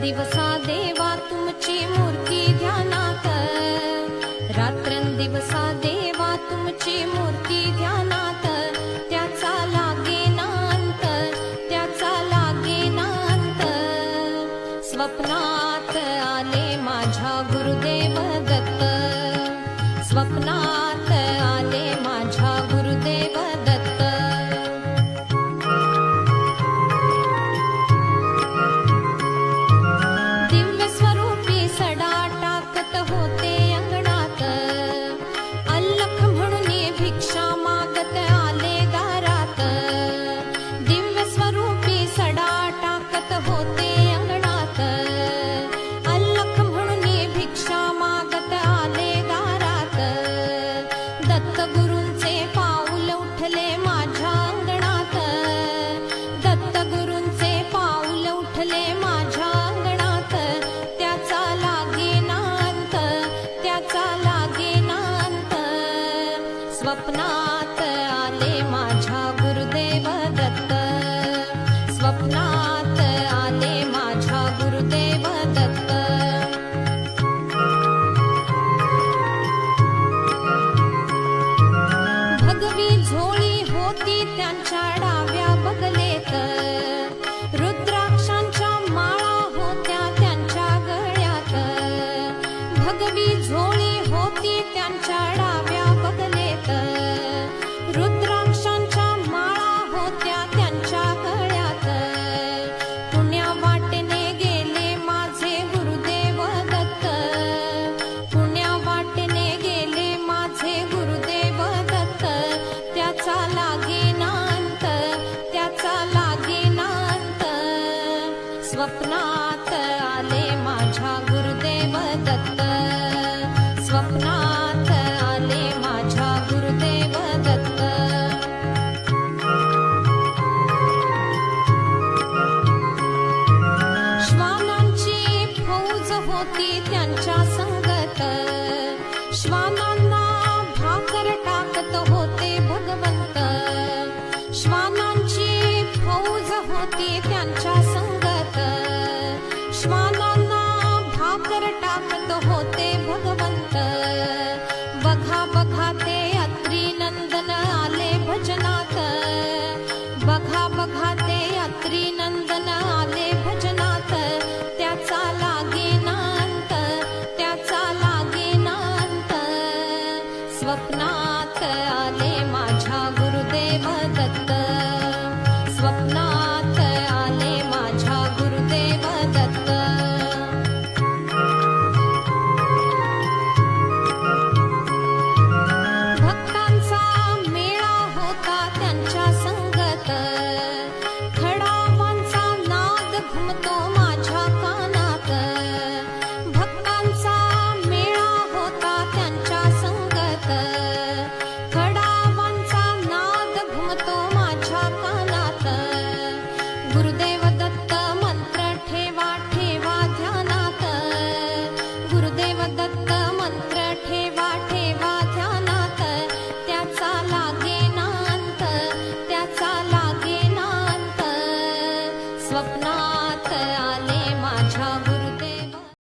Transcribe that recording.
रात्रंदिवसा देवा तुमची मूर्ती ध्यानात, रात्रंदिवसा देवा तुमची मूर्ती ध्यानात, त्याचा लागेना अंत, त्याचा लागेना अंत. स्वप्नात आले माझ्या गुरुदेव दत्त, स्वप्नात आले माझ्या गुरुदेव दत्त. दिव्य स्वरूपी सडा टाकत होते अंगणात, अल्लख म्हणून भिक्षा मागत आले दारात. दिव्य स्वरूपी सडा टाकत होते अंगणात, अल्लख म्हणून भिक्षा मागत आले दारात. दत्त गुरूंचे पाऊल उठले माझ्या अंगणात, दत्त गुरूंचे पाऊल उठले माझ्या अंगणात, त्याचा लागेना अंत, त्याचा लागेना अंत. स्वप्नात आले माझ्या गुरुदेव दत्त, स्वप्नात आले माझ्या गुरुदेव दत्त. भगवी झोळी होती त्यांच्या डाव्या बगलेत, रुद्राक्षांच्या माळा होत्या त्यांच्या गळ्यात. भगवी झोळी होती त्यांच्या डाव्या